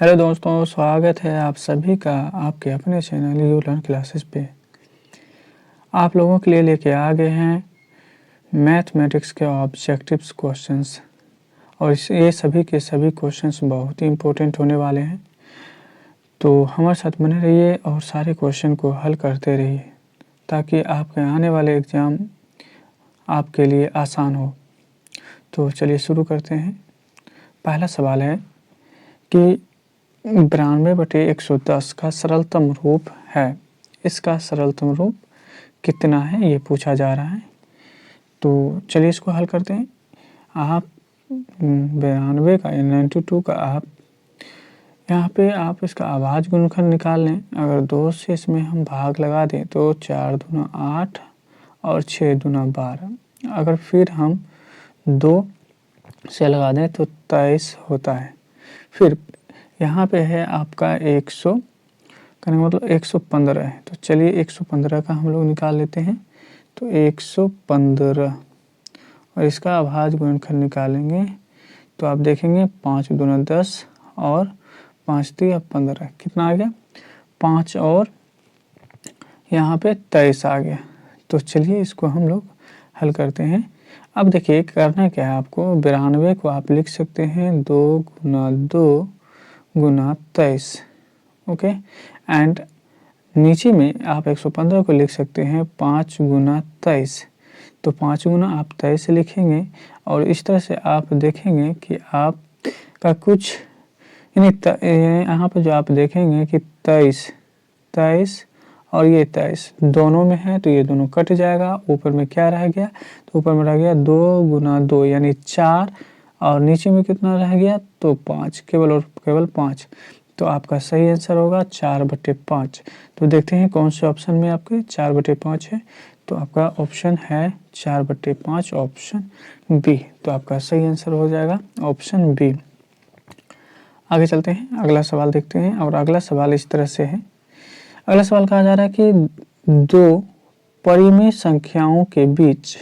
Hello दोस्तों, स्वागत है आप सभी का आपके अपने चैनल यू लर्न क्लासेस पे। आप लोगों के लिए लेके आ गए हैं मैथमेटिक्स के ऑब्जेक्टिव्स क्वेश्चंस और ये सभी के सभी क्वेश्चंस बहुत ही इम्पोर्टेंट होने वाले हैं। तो हमारे साथ बने रहिए और सारे क्वेश्चन को हल करते रहिए ताकि आपके आने वाले एग्ज़ाम आपके लिए आसान हो। तो चलिए शुरू करते हैं। पहला सवाल है कि 92/110 का सरलतम रूप है। इसका सरलतम रूप कितना है ये पूछा जा रहा है। तो चलिए इसको हल करते हैं। आप 92 का 92 का आप यहाँ पे आप इसका अभाज्य गुणनखंड निकाल लें। अगर 2 से इसमें हम भाग लगा दें तो 4 दूना 8 और 6 दूना 12। अगर फिर हम 2 से लगा दें तो 23 होता है। फिर यहाँ पे है आपका 100 का मतलब 115 है। तो चलिए 115 का हम लोग निकाल लेते हैं। तो 115 और इसका अभाज्य गुणनखंड निकालेंगे तो आप देखेंगे 5 दूना 10 और 5 3 15 कितना आ गया 5 और यहाँ पे 23 आ गया। तो चलिए इसको हम लोग हल करते हैं। अब देखिए करना क्या है आपको, 92 को आप लिख सकते हैं 2 गुना 2 गुना 23। ओके, एंड नीचे में आप 115 को लिख सकते हैं 5 गुना 23। तो 5 गुना आप 23 से लिखेंगे और इस तरह से आप देखेंगे कि आपका कुछ यहाँ पर जो आप देखेंगे कि 23 और ये 23 दोनों में है तो ये दोनों कट जाएगा। ऊपर में क्या रह गया, तो ऊपर में रह गया 2 गुना 2 यानी 4 और नीचे में कितना रह गया तो 5, केवल और केवल 5। तो आपका सही आंसर होगा 4/5। तो देखते हैं कौन से ऑप्शन में आपके 4/5 है। तो आपका ऑप्शन है 4/5 ऑप्शन बी। तो आपका सही आंसर हो जाएगा ऑप्शन बी। आगे चलते हैं, अगला सवाल देखते हैं और अगला सवाल इस तरह से है। अगला सवाल कहा जा रहा है कि 2 परिमेय संख्याओं के बीच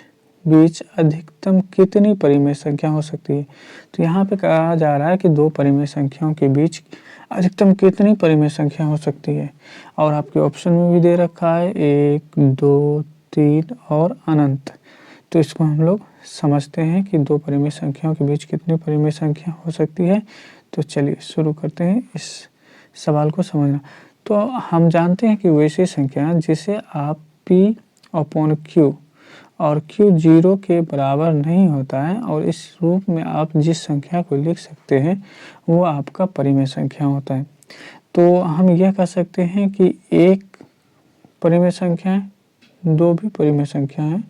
अधिकतम कितनी परिमेय संख्या हो सकती है। तो यहाँ पे कहा जा रहा है कि 2 परिमेय संख्याओं के बीच अधिकतम कितनी परिमेय संख्या हो सकती है और आपके ऑप्शन में भी दे रखा है 1 2 3 और अनंत। तो इसको हम लोग समझते हैं कि 2 परिमेय संख्याओं के बीच कितनी परिमेय संख्या हो सकती है। तो चलिए शुरू करते हैं इस सवाल को समझना। तो हम जानते हैं कि वैसी संख्या जिसे आप P/Q और Q 0 के बराबर नहीं होता है और इस रूप में आप जिस संख्या को लिख सकते हैं वो आपका परिमेय संख्या होता है। तो हम यह कह सकते हैं कि 1 परिमेय संख्या है, 2 भी परिमेय संख्या है।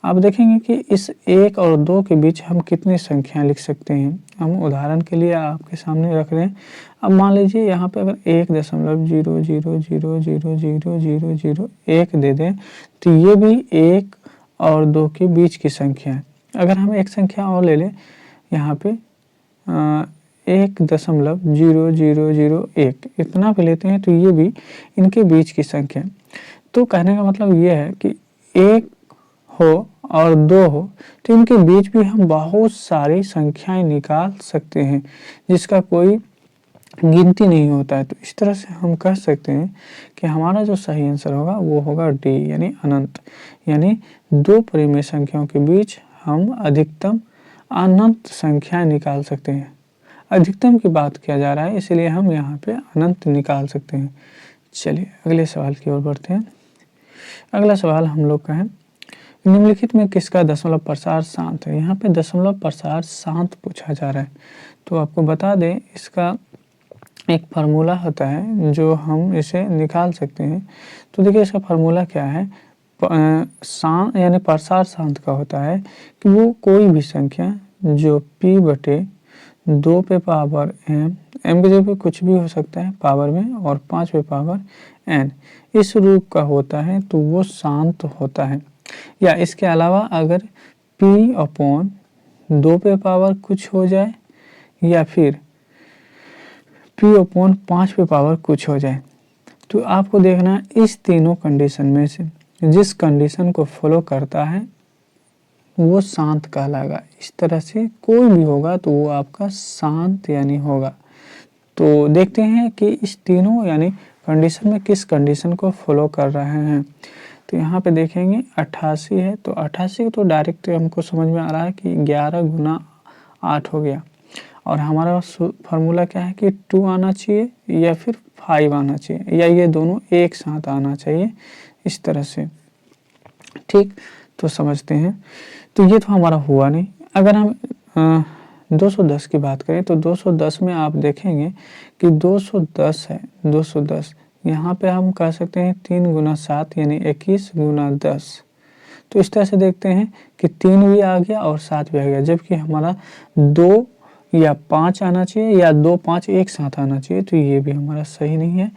आप देखेंगे कि इस 1 और 2 के बीच हम कितनी संख्याएं लिख सकते हैं। हम उदाहरण के लिए आपके सामने रख रहे हैं। अब मान लीजिए यहाँ पे अगर 1.000000001 दे दें तो ये भी 1 और 2 के बीच की संख्या है। अगर हम एक संख्या और ले लें यहाँ पे 1.0001 इतना भी लेते हैं तो ये भी इनके बीच की संख्या है। तो कहने का मतलब ये है कि 1 हो और 2 हो तो इनके बीच भी हम बहुत सारी संख्याएं निकाल सकते हैं जिसका कोई गिनती नहीं होता है। तो इस तरह से हम कह सकते हैं कि हमारा जो सही आंसर होगा वो होगा डी यानी अनंत। यानी 2 परिमेय संख्याओं के बीच हम अधिकतम अनंत संख्याएं निकाल सकते हैं। अधिकतम की बात किया जा रहा है इसलिए हम यहाँ पे अनंत निकाल सकते हैं। चलिए अगले सवाल की ओर बढ़ते हैं। अगला सवाल हम लोग का है, निम्नलिखित में किसका दशमलव प्रसार शांत है। यहाँ पे दशमलव प्रसार शांत पूछा जा रहा है। तो आपको बता दें इसका एक फार्मूला होता है जो हम इसे निकाल सकते हैं। तो देखिए इसका फार्मूला क्या है, शांत यानी प्रसार शांत का होता है कि वो कोई भी संख्या जो P/2 पे पावर m के जगह पे कुछ भी हो सकता है पावर में और 5 पे पावर n इस रूप का होता है तो वो शांत होता है। या इसके अलावा अगर P/2 पे पावर कुछ हो जाए या फिर P/5 पे पावर कुछ हो जाए तो आपको देखना है इस तीनों कंडीशन में से जिस कंडीशन को फॉलो करता है वो शांत कहलाएगा। इस तरह से कोई भी होगा तो वो आपका शांत यानी होगा। तो देखते हैं कि इस तीनों यानी कंडीशन में किस कंडीशन को फॉलो कर रहे हैं। तो यहाँ पे देखेंगे 88 है, तो 88 तो डायरेक्ट हमको समझ में आ रहा है कि 11 गुना 8 हो गया, और हमारा फार्मूला क्या है कि 2 आना चाहिए या फिर 5 आना चाहिए, या ये दोनों एक साथ आना चाहिए, इस तरह से। ठीक, तो समझते हैं। तो ये तो हमारा हुआ नहीं। अगर हम 210 की बात करें तो 210 में आप देखेंगे कि 210 है, 210 यहाँ पे हम कह सकते हैं 3 गुना 7 यानी 21 गुना 10। तो इस तरह से देखते हैं कि 3 भी आ गया और 7 भी आ गया, जबकि हमारा 2 या 5 आना चाहिए या 2 5 एक साथ आना चाहिए, तो ये भी हमारा सही नहीं है।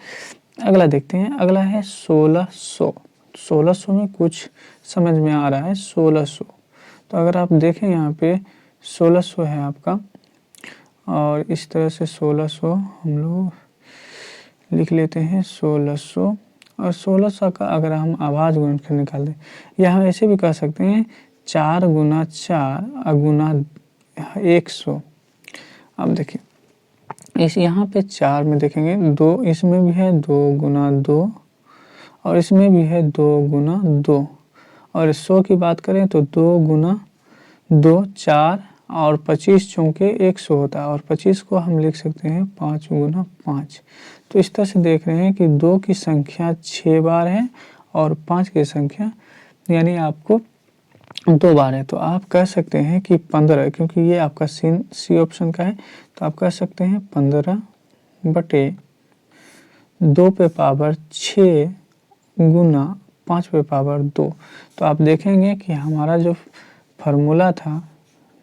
अगला देखते हैं, अगला है 1600। 1600 में कुछ समझ में आ रहा है। 1600 तो अगर आप देखें यहाँ पे 1600 है आपका, और इस तरह से 1600 हम लोग लिख लेते हैं 1600, और 1600 का अगर हम आभाज्य गुणनफल निकाल दें, या हम ऐसे भी कह सकते हैं 4 गुना 4 गुना 100। अब देखिए इस यहाँ पे 4 में देखेंगे 2, इसमें भी है 2 गुना 2, और इसमें भी है 2 गुना 2, और 100 की बात करें तो 2 गुना 2 4, और 25 चौके 100 होता है, और 25 को हम लिख सकते हैं 5 गुना 5। तो इस तरह से देख रहे हैं कि 2 की संख्या 6 बार है और 5 की संख्या यानी आपको 2 बार है। तो आप कह सकते हैं कि 15, क्योंकि ये आपका सी ऑप्शन का है, तो आप कह सकते हैं 15/2 पे पावर 6 गुना 5 पे पावर 2। तो आप देखेंगे कि हमारा जो फार्मूला था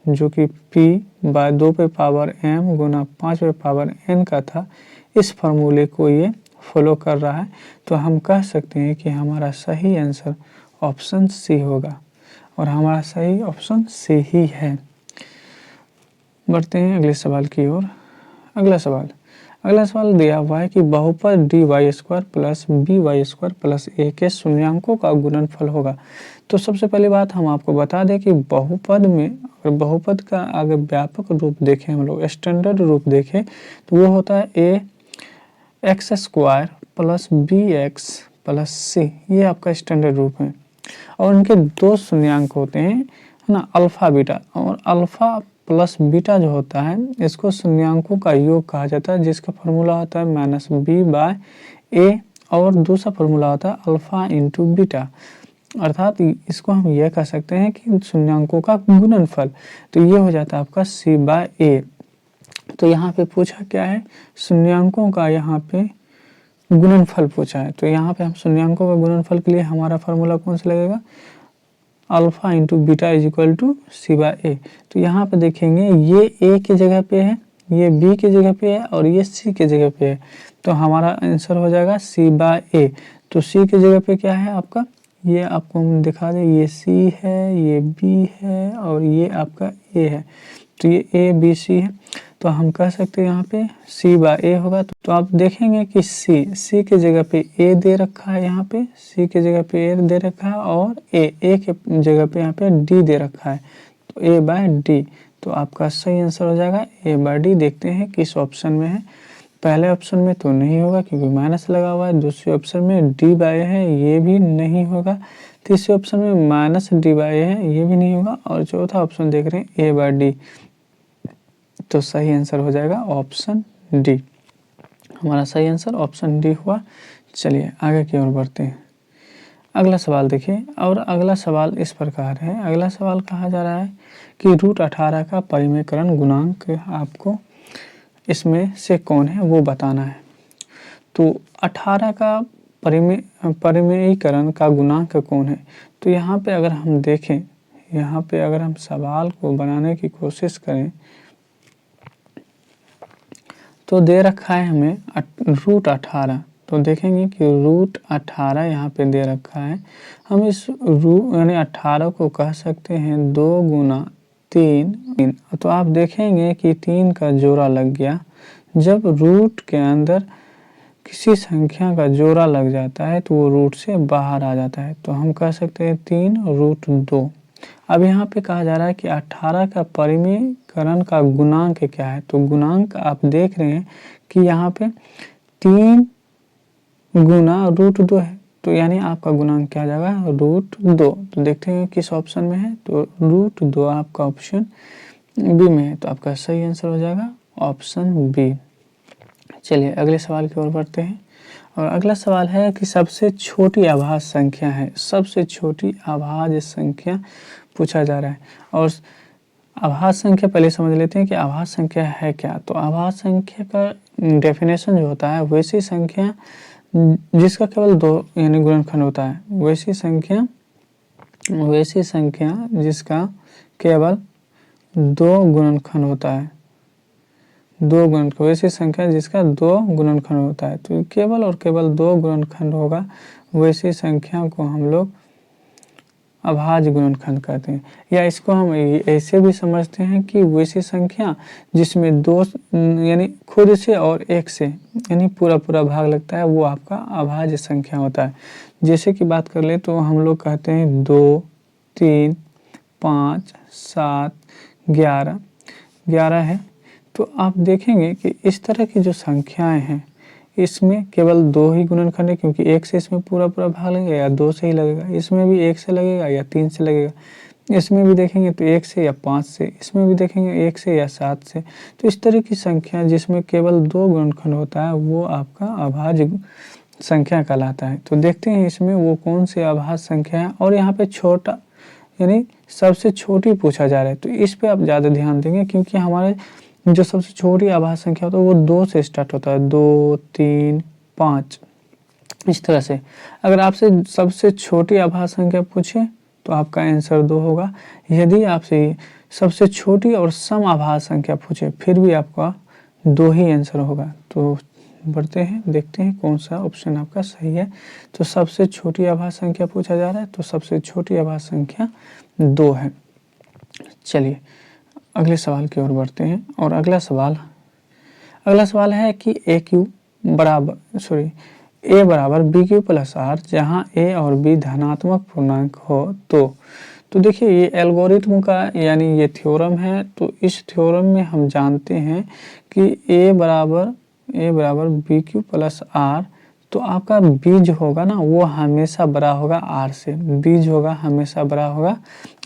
जो कि p/2 पे पावर m गुना 5 पे पावर n का था, इस फार्मूले को ये फॉलो कर रहा है। तो हम कह सकते हैं कि हमारा सही आंसर ऑप्शन सी होगा, और हमारा सही ऑप्शन सी ही है। बढ़ते हैं अगले सवाल की ओर। अगला सवाल दिया हुआ है कि बहुपद dy² plus by² plus a के शून्यांकों का गुणनफल होगा। तो सबसे पहली बात हम आपको बता दें कि बहुपद में, अगर बहुपद का अगर व्यापक रूप देखें, हम लोग स्टैंडर्ड रूप देखें, तो वो होता है ax² plus bx plus c। ये आपका स्टैंडर्ड रूप है, और उनके 2 शून्यांक होते हैं, है ना, अल्फा बीटा। और अल्फा प्लस बीटा जो होता है, इसको शून्यांकों का योग कहा जाता है, जिसका फार्मूला होता है -b/a, और दूसरा फार्मूला होता है अल्फा इंटू बीटा। अर्थात इसको हम यह कह सकते हैं कि शून्यांकों का गुणनफल। तो ये हो जाता है आपका c/a। तो यहाँ पे पूछा क्या है, शून्यांकों का यहाँ पे गुणनफल पूछा है। तो यहाँ पे हम शून्यांकों का गुणनफल के लिए हमारा फार्मूला कौन सा लगेगा, alpha into beta is equal to c/a। तो यहाँ पे देखेंगे ये a की जगह पे है, ये b की जगह पे है, और ये c की जगह पे है। तो हमारा आंसर हो जाएगा c/a। तो c की जगह पे क्या है आपका, ये आपको हम दिखा दें, ये c है, ये b है, और ये आपका a है। तो ये a b c है। तो हम कह सकते हैं यहाँ पे c/a होगा। तो आप देखेंगे कि c की जगह पे a दे रखा है, यहाँ पे c की जगह पे a दे रखा है, और a के जगह पे यहाँ पे d दे रखा है, तो a/d। तो आपका सही आंसर हो जाएगा a/d। देखते हैं किस ऑप्शन में है। पहले ऑप्शन में तो नहीं होगा क्योंकि माइनस लगा हुआ है, दूसरे ऑप्शन में d/a है, ये भी नहीं होगा, तीसरे ऑप्शन में -d/a है, ये भी नहीं होगा, और चौथा ऑप्शन देख रहे हैं a/d। तो सही आंसर हो जाएगा ऑप्शन डी। हमारा सही आंसर ऑप्शन डी हुआ। चलिए आगे की ओर बढ़ते हैं। अगला सवाल देखिए, और अगला सवाल इस प्रकार है। अगला सवाल कहा जा रहा है कि √18 का परिमेयकरण गुणांक आपको इसमें से कौन है वो बताना है। तो 18 का परिमेयीकरण का गुणांक कौन है। तो यहाँ पे अगर हम देखें, यहाँ पे अगर हम सवाल को बनाने की कोशिश करें, तो दे रखा है हमें √18। तो देखेंगे कि √18 यहाँ पे दे रखा है। हम इस यानी 18 को कह सकते हैं 2 गुना 3। तो आप देखेंगे कि 3 का जोड़ा लग गया। जब रूट के अंदर किसी संख्या का जोड़ा लग जाता है तो वो रूट से बाहर आ जाता है। तो हम कह सकते हैं 3 √2। अब यहाँ पे कहा जा रहा है कि 18 का परिमेयकरण का गुणांक क्या है। तो गुणांक आप देख रहे हैं कि यहाँ पे 3 गुना √2 है, तो यानी आपका गुणांक क्या आ जाएगा √2। तो देखते हैं किस ऑप्शन में है, तो √2 आपका ऑप्शन बी में है, तो आपका सही आंसर हो जाएगा ऑप्शन बी। चलिए अगले सवाल की ओर बढ़ते हैं, और अगला सवाल है कि सबसे छोटी अभाज्य संख्या है, सबसे छोटी अभाज्य संख्या पूछा जा रहा है। और अभाज्य संख्या पहले समझ लेते हैं कि अभाज्य संख्या है क्या। तो अभाज्य संख्या का डेफिनेशन जो होता है, वैसी संख्या जिसका केवल 2 यानी गुणनखंड होता है, वैसी संख्या जिसका केवल 2 गुणनखंड होता है, 2 गुणनखंड, वैसी संख्या जिसका 2 गुणनखंड होता है। तो केवल और केवल 2 गुणनखंड होगा, वैसी संख्या को हम लोग अभाज्य गुणनखंड कहते हैं। या इसको हम ऐसे भी समझते हैं कि वैसी संख्या जिसमें 2 यानी खुद से और 1 से यानी पूरा भाग लगता है, वो आपका अभाज्य संख्या होता है। जैसे कि बात कर ले तो हम लोग कहते हैं 2, 3, 5, 7, 11 है। तो आप देखेंगे कि इस तरह की जो संख्याएं हैं, इसमें केवल 2 ही गुणनखंड है, क्योंकि 1 से इसमें पूरा भाग लगेगा या 2 से ही लगेगा, इसमें भी 1 से लगेगा या 3 से लगेगा, इसमें भी देखेंगे तो 1 से या 5 से, इसमें भी देखेंगे 1 से या 7 से। तो इस तरह की संख्या जिसमें केवल 2 गुणनखंड होता है, वो आपका अभाज्य संख्या कहलाता है। तो देखते हैं इसमें वो कौन सी अभाज्य संख्या है। और यहाँ पे छोटा यानी सबसे छोटी पूछा जा रहा है, तो इस पे आप ज़्यादा ध्यान देंगे, क्योंकि हमारे जो सबसे छोटी अभाज्य संख्या होता है वो 2 से स्टार्ट होता है, 2, 3, 5 इस तरह से। अगर आपसे सबसे छोटी अभाज्य संख्या पूछे तो आपका आंसर 2 होगा। यदि आपसे सबसे छोटी और सम अभाज्य संख्या पूछे, फिर भी आपका 2 ही आंसर होगा। तो बढ़ते हैं, देखते हैं कौन सा ऑप्शन आपका सही है। तो सबसे छोटी अभाज्य संख्या पूछा जा रहा है, तो सबसे छोटी अभाज्य संख्या 2 है। चलिए अगले सवाल की ओर बढ़ते हैं, और अगला सवाल है कि a बराबर BQ + R, जहाँ a और b धनात्मक पूर्णांक हो तो देखिए ये एल्गोरिथम का यानी ये थ्योरम है। तो इस थ्योरम में हम जानते हैं कि a बराबर BQ + R, तो आपका b जो होगा ना वो हमेशा बड़ा होगा r से, b जो होगा हमेशा बड़ा होगा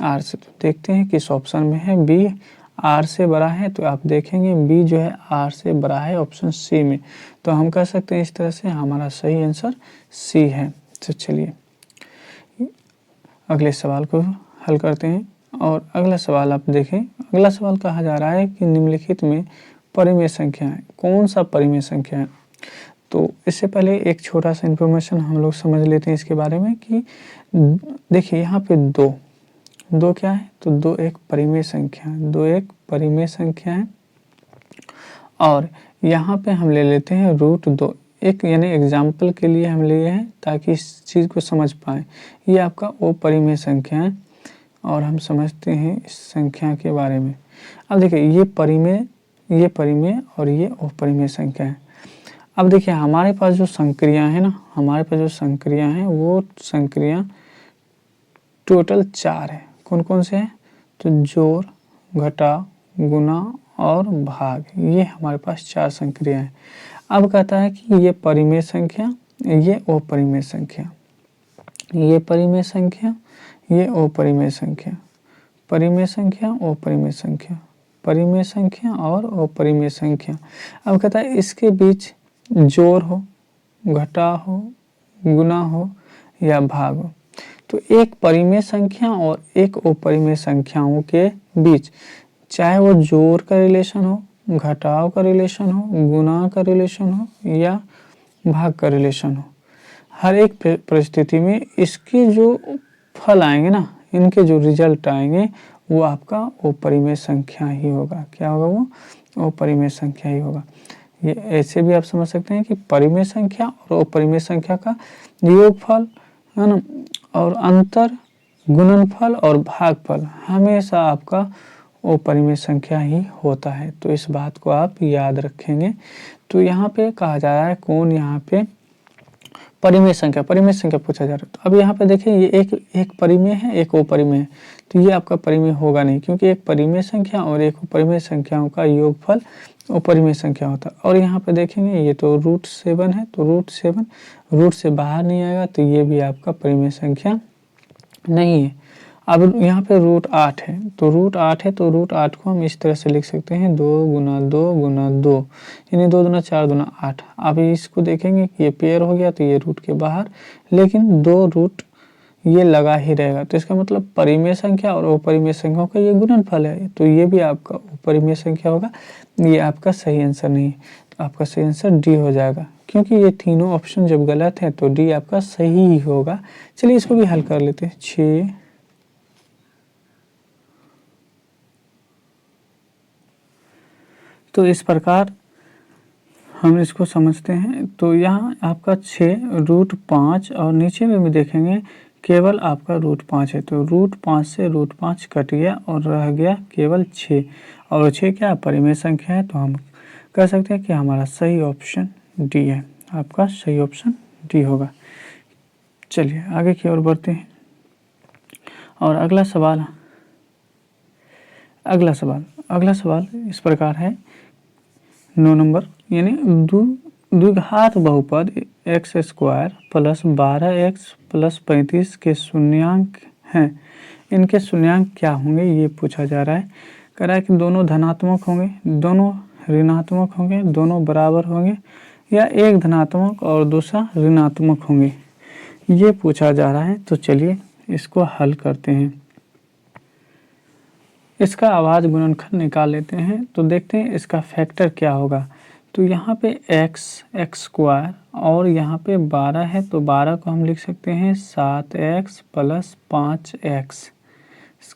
r से। तो देखते हैं किस ऑप्शन में है b r से बड़ा है, तो आप देखेंगे b जो है r से बड़ा है ऑप्शन c में। तो हम कह सकते हैं इस तरह से हमारा सही आंसर c है। तो चलिए अगले सवाल को हल करते हैं, और अगला सवाल आप देखें। अगला सवाल कहा जा रहा है कि निम्नलिखित में परिमेय संख्या है, कौन सा परिमेय संख्या है। तो इससे पहले एक छोटा सा इन्फॉर्मेशन हम लोग समझ लेते हैं इसके बारे में कि देखिए यहाँ पे 2 क्या है, तो 2 एक परिमेय संख्या है, 2 एक परिमेय संख्या है। और यहाँ पे हम ले लेते हैं √2, एक यानी एग्जाम्पल के लिए हम लिए हैं ताकि इस चीज़ को समझ पाएँ। ये आपका अपरिमेय संख्या है, और हम समझते हैं इस संख्या के बारे में। अब देखिए ये परिमेय और ये अपरिमेय संख्या है। अब देखिए हमारे पास जो संक्रियाँ हैं ना, वो संक्रियाँ टोटल 4 है। कौन कौन से हैं, तो जोड़, घटाव, गुणा और भाग, ये हमारे पास 4 संक्रियाँ हैं। अब कहता है कि ये परिमेय संख्या, ये अपरिमेय संख्या, ये परिमेय संख्या, ये अपरिमेय संख्या, परिमेय संख्या, अपरिमेय संख्या, परिमेय संख्या और अपरिमेय संख्या। अब कहता है इसके बीच जोड़ हो, घटाव हो, गुणा हो या भाग हो। तो एक परिमेय संख्या और एक अपरिमेय संख्याओं के बीच चाहे वो जोड़ का रिलेशन हो, घटाव का रिलेशन हो, गुणा का रिलेशन हो या भाग का रिलेशन हो, हर एक परिस्थिति में इसके जो फल आएंगे ना, इनके जो रिजल्ट आएंगे वो आपका अपरिमेय संख्या ही होगा। क्या होगा, वो अपरिमेय संख्या ही होगा। ये ऐसे भी आप समझ सकते हैं कि परिमेय संख्या और अपरिमेय संख्या का योगफल है ना, और अंतर, गुणनफल और भागफल हमेशा आपका अपरिमेय संख्या ही होता है। तो इस बात को आप याद रखेंगे। तो यहाँ पे कहा जा रहा है कौन यहाँ पे परिमेय संख्या पूछा जा रहा है। तो अब यहाँ पे देखिए ये एक परिमेय है, एक अपरिमेय है, तो ये आपका परिमेय होगा नहीं, क्योंकि एक परिमेय संख्या और एक अपरिमेय संख्याओं का योगफल अपरिमेय संख्या होता है। और यहाँ पे देखेंगे ये तो √7 है, तो √7 रूट से बाहर नहीं आएगा, तो ये भी आपका परिमेय संख्या नहीं है। अब यहाँ पे √8 है, तो √8 है, तो √8 को हम इस तरह से लिख सकते हैं 2 × 2 × 2, यानी 2 दूना 4 दूना 8। अब इसको देखेंगे कि ये पेयर हो गया, तो ये रूट के बाहर, लेकिन 2 रूट ये लगा ही रहेगा, तो इसका मतलब परिमेय संख्या और अपरिमेय संख्याओं का ये गुणनफल है, तो ये भी आपका अपरिमेय संख्या होगा। ये आपका सही आंसर नहीं है, तो आपका सही आंसर डी हो जाएगा, क्योंकि ये तीनों ऑप्शन जब गलत है तो डी आपका सही ही होगा। चलिए इसको भी हल कर लेते हैं। 6 तो इस प्रकार हम इसको समझते हैं। तो यहाँ आपका 6 √5 और नीचे में भी देखेंगे केवल आपका √5 है, तो √5 से √5 कट गया और रह गया केवल 6, और 6 क्या परिमेय संख्या है, तो हम कह सकते हैं कि हमारा सही ऑप्शन डी है। आपका सही ऑप्शन डी होगा। चलिए आगे की ओर बढ़ते हैं और अगला सवाल इस प्रकार है। 9 नंबर, यानी द्विघात बहुपद x² + 12x + 35 के शून्यांक हैं, इनके शून्यांक क्या होंगे, ये पूछा जा रहा है। कह रहा है कि दोनों धनात्मक होंगे, दोनों ऋणात्मक होंगे, दोनों बराबर होंगे, या एक धनात्मक और दूसरा ऋणात्मक होंगे, ये पूछा जा रहा है। तो चलिए इसको हल करते हैं। इसका आवाज़ गुणनखंड निकाल लेते हैं, तो देखते हैं इसका फैक्टर क्या होगा। तो यहाँ पे x² और यहाँ पे 12 है, तो 12 को हम लिख सकते हैं 7x + 5x,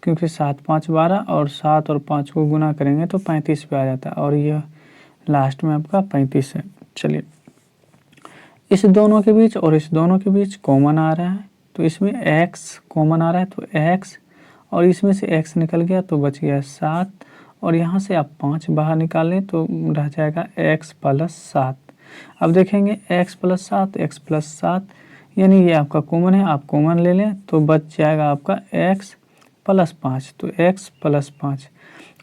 क्योंकि 7 5 12 और 7 और 5 को गुना करेंगे तो 35 पे आ जाता है, और यह लास्ट में आपका 35 है। चलिए इस दोनों के बीच और इस दोनों के बीच कॉमन आ रहा है, तो इसमें x कॉमन आ रहा है, तो x और इसमें से x निकल गया तो बच गया 7, और यहाँ से आप 5 बाहर निकाल लें तो रह जाएगा x + 7। अब देखेंगे x + 7, x + 7, यानी ये आपका कॉमन है, आप कॉमन ले लें तो बच जाएगा आपका x + 5, तो x + 5।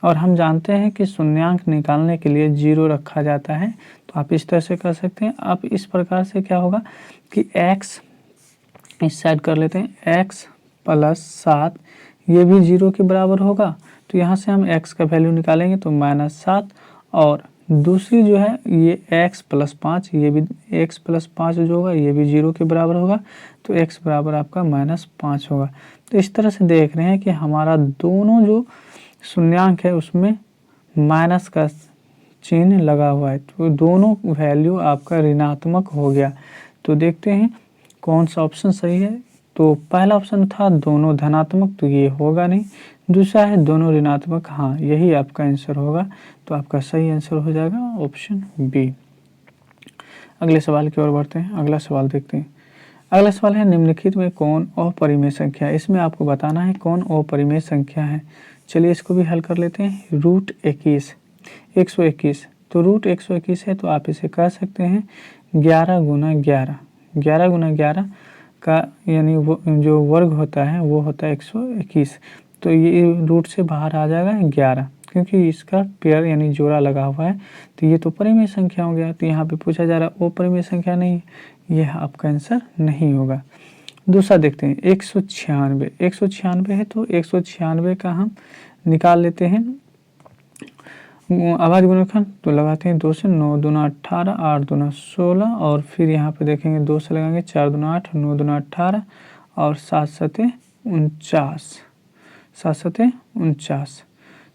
और हम जानते हैं कि शून्यांक निकालने के लिए 0 रखा जाता है, तो आप इस तरह से कर सकते हैं। आप इस प्रकार से क्या होगा कि x इस साइड कर लेते हैं, x + 7 ये भी 0 के बराबर होगा, तो यहाँ से हम x का वैल्यू निकालेंगे तो -7, और दूसरी जो है ये x + 5, ये भी x + 5 जो होगा ये भी 0 के बराबर होगा, तो x बराबर आपका -5 होगा। तो इस तरह से देख रहे हैं कि हमारा दोनों जो शून्यांक है उसमें माइनस का चिन्ह लगा हुआ है, तो दोनों वैल्यू आपका ऋणात्मक हो गया। तो देखते हैं कौन सा ऑप्शन सही है। तो पहला ऑप्शन था दोनों धनात्मक, तो ये होगा नहीं। दूसरा है दोनों ऋणात्मक, हाँ यही आपका आंसर होगा, तो आपका सही आंसर हो जाएगा ऑप्शन बी। अगले सवाल की ओर बढ़ते हैं। अगला सवाल देखते हैं। अगला सवाल है निम्नलिखित में कौन अपरिमेय संख्या है। इसमें आपको बताना है कौन अपरिमेय संख्या है। चलिए इसको भी हल कर लेते हैं। √21 121, तो √121 है, तो आप इसे कह सकते हैं 11 × 11, 11 × 11 का यानी वो जो वर्ग होता है वो होता है 121, तो ये रूट से बाहर आ जाएगा 11, क्योंकि इसका पेयर यानी जोड़ा लगा हुआ है, तो ये तो परिमेय संख्या हो गया। तो यहाँ पे पूछा जा रहा है अपरिमेय संख्या नहीं, यह आपका आंसर नहीं होगा। दूसरा देखते हैं 196, 196 है, तो 196 का हम निकाल लेते हैं आवाज़ गुणनखंड, तो लगाते हैं 2 से, 9 दूना 18, 8 दूना 16, और फिर यहाँ पे देखेंगे 2 से लगाएंगे 4 दूना 8, 9 दूना 18, और 7 7 49, 7 7 49।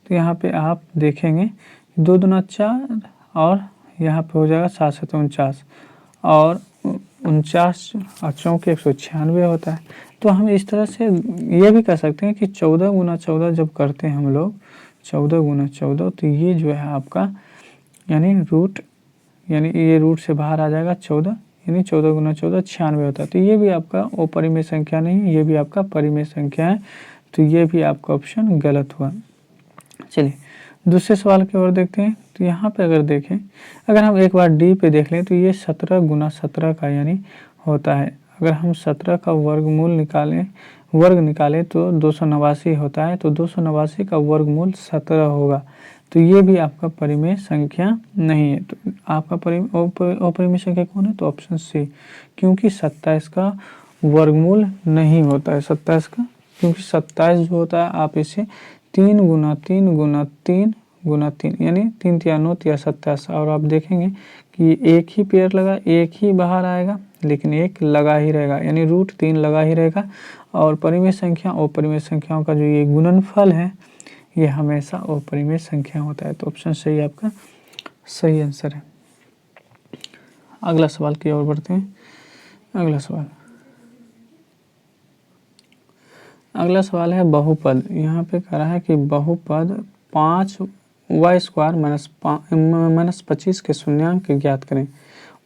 तो यहाँ पे आप देखेंगे 2 दूना 4, और यहाँ पे हो जाएगा 7 7 49, और 49 और 4 196 होता है। तो हम इस तरह से ये भी कह सकते हैं कि 14 × 14 जब करते हैं हम लोग, 14 × 14, तो ये जो है आपका यानी ये रूट से बाहर आ जाएगा 14, यानी 14 × 14 96 होता है। तो ये भी आपका अपरिमेय संख्या नहीं है, ये भी आपका परिमेय संख्या है, तो ये भी आपका ऑप्शन गलत हुआ। चलिए दूसरे सवाल की ओर देखते हैं। तो यहाँ पे अगर देखें, अगर हम एक बार डी पे देख लें, तो ये 17 × 17 का यानी होता है। अगर हम 17 का वर्ग निकालें तो 289 होता है, तो 289 का वर्गमूल 17 होगा। तो ये भी आपका परिमेय संख्या नहीं है। तो आपका अपरिमेय संख्या कौन है? तो ऑप्शन सी, क्योंकि 27 का वर्गमूल नहीं होता है। 27 का, क्योंकि 27 जो होता है आप इसे 3 गुना 3 गुना 3 गुना 3 यानी 3 तिया 9 तिया 27, और आप देखेंगे कि एक ही पेयर लगा, एक ही बाहर आएगा, लेकिन एक लगा ही रहेगा, यानी √3 लगा ही रहेगा। और परिमेय संख्या और अपरिमेय संख्याओं का जो ये गुणनफल है ये हमेशा अपरिमेय संख्या होता है। तो ऑप्शन सही आपका सही आंसर है। अगला सवाल की ओर बढ़ते हैं। अगला सवाल है बहुपद। यहाँ पे कह रहा है कि बहुपद 5y² - 25 के शून्यांक ज्ञात करें।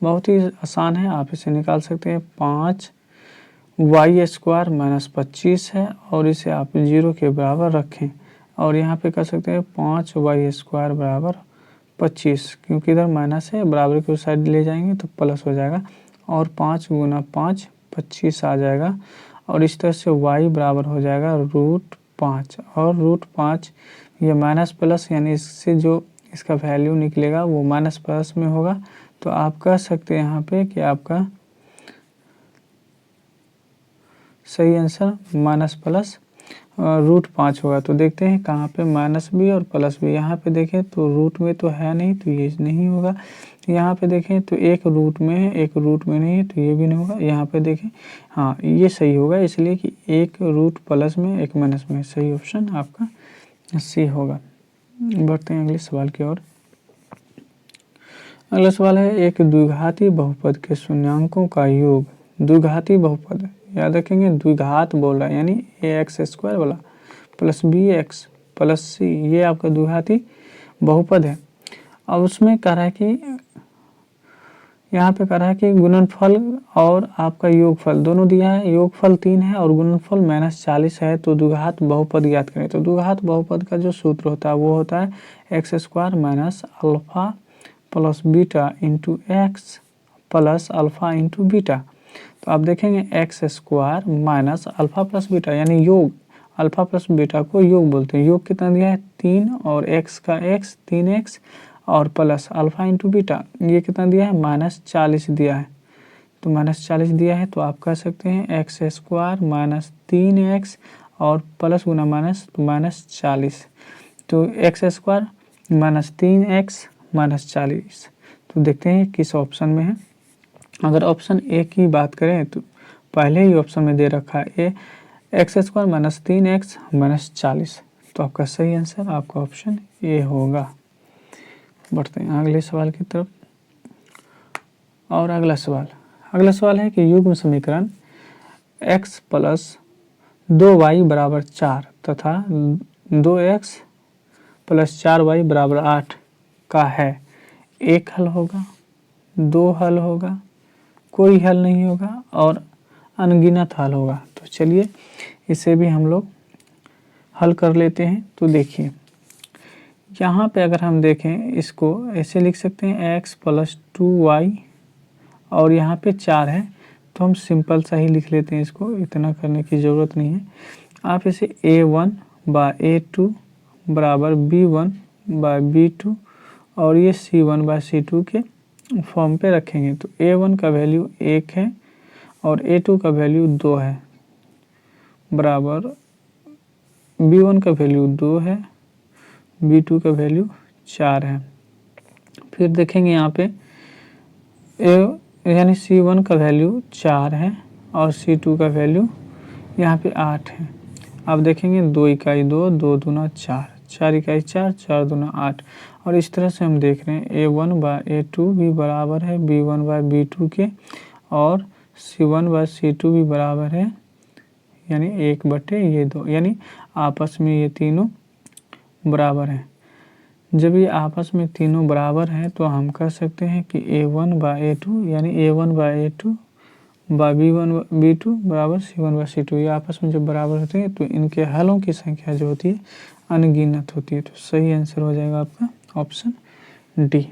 बहुत ही आसान है, आप इसे निकाल सकते हैं। 5y² - 25 है और इसे आप 0 के बराबर रखें, और यहाँ पे कर सकते हैं 5y² बराबर 25, क्योंकि इधर माइनस है, बराबर की साइड ले जाएंगे तो प्लस हो जाएगा, और 5 गुना 5 25 आ जाएगा। और इस तरह से y बराबर हो जाएगा √5, और √5 ये माइनस प्लस, यानी इससे जो इसका वैल्यू निकलेगा वो माइनस प्लस में होगा। तो आप कह सकते हैं यहाँ पे कि आपका सही आंसर माइनस प्लस √5 होगा। तो देखते हैं कहाँ पे माइनस भी और प्लस भी। यहाँ पे देखें तो रूट में तो है नहीं, तो ये नहीं होगा। यहाँ पे देखें तो एक रूट में है, एक रूट में नहीं है, तो ये भी नहीं होगा। यहाँ पे देखें, हाँ ये सही होगा, इसलिए कि एक रूट प्लस में एक माइनस में। सही ऑप्शन आपका सी होगा। बढ़ते हैं अगले सवाल की ओर। अगला सवाल है, एक द्विघाती बहुपद के शून्यांकों का योग। द्विघाती बहुपद याद रखेंगे, द्विघात बोल रहा है, यानी ax² वाला प्लस bx प्लस c, ये आपका द्विघाती बहुपद है। अब उसमें कह रहा है कि यहाँ पे कह रहा है कि गुणनफल और आपका योगफल दोनों दिया है। योगफल 3 है और गुणनफल -40 है। तो द्विघात बहुपद ज्ञात करें। तो द्विघात बहुपद का जो सूत्र होता है वो होता है x² - alpha plus beta into x plus alpha into beta. तो आप देखेंगे x² minus alpha plus beta, यानी योग, अल्फा प्लस बीटा को योग बोलते हैं। योग कितना दिया है? 3, और x का x 3x, और प्लस अल्फा इंटू बीटा ये कितना दिया है? -40 दिया है। तो -40 दिया है, तो आप कह सकते हैं x² माइनस 3x और प्लस गुना माइनस तो -40। तो x² माइनस 3x माइनस 40। तो देखते हैं किस ऑप्शन में है। अगर ऑप्शन ए की बात करें तो पहले ही ऑप्शन में दे रखा है x² माइनस 3x माइनस 40। तो आपका सही आंसर आपका ऑप्शन ए होगा। बढ़ते हैं अगले सवाल की तरफ। और अगला सवाल है कि युग्म समीकरण x प्लस 2y बराबर 4 तथा 2x प्लस 4y बराबर 8 का है। एक हल होगा, दो हल होगा, कोई हल नहीं होगा, और अनगिनत हल होगा। तो चलिए इसे भी हम लोग हल कर लेते हैं। तो देखिए यहाँ पे अगर हम देखें, इसको ऐसे लिख सकते हैं x प्लस 2y, और यहाँ पे 4 है, तो हम सिंपल सा ही लिख लेते हैं, इसको इतना करने की ज़रूरत नहीं है। आप इसे a1 बाय a2 बराबर b1 बाय b2 और ये c1 बाय c2 के फॉर्म पे रखेंगे। तो a1 का वैल्यू 1 है और a2 का वैल्यू 2 है, बराबर b1 का वैल्यू 2 है, b2 का वैल्यू 4 है। फिर देखेंगे यहाँ पे यानी c1 का वैल्यू 4 है और c2 का वैल्यू यहाँ पे 8 है। आप देखेंगे 2 इकाई 2, 2 दूना 4, 4 इकाई 4, 4 दूना 8, और इस तरह से हम देख रहे हैं a1 बाय a2 भी बराबर है b1 बाय b2 के, और c1 बाय c2 भी बराबर है, यानी 1/2, यानी आपस में ये तीनों बराबर हैं। जब ये आपस में तीनों बराबर हैं तो हम कह सकते हैं कि a1 बाय a2 यानी a1 bye a2 bye b1 b2 बराबर c1 बाय c2। ये आपस में जब बराबर होते हैं तो इनके हलों की संख्या जो होती है अनगिनत होती है। तो सही आंसर हो जाएगा आपका ऑप्शन डी।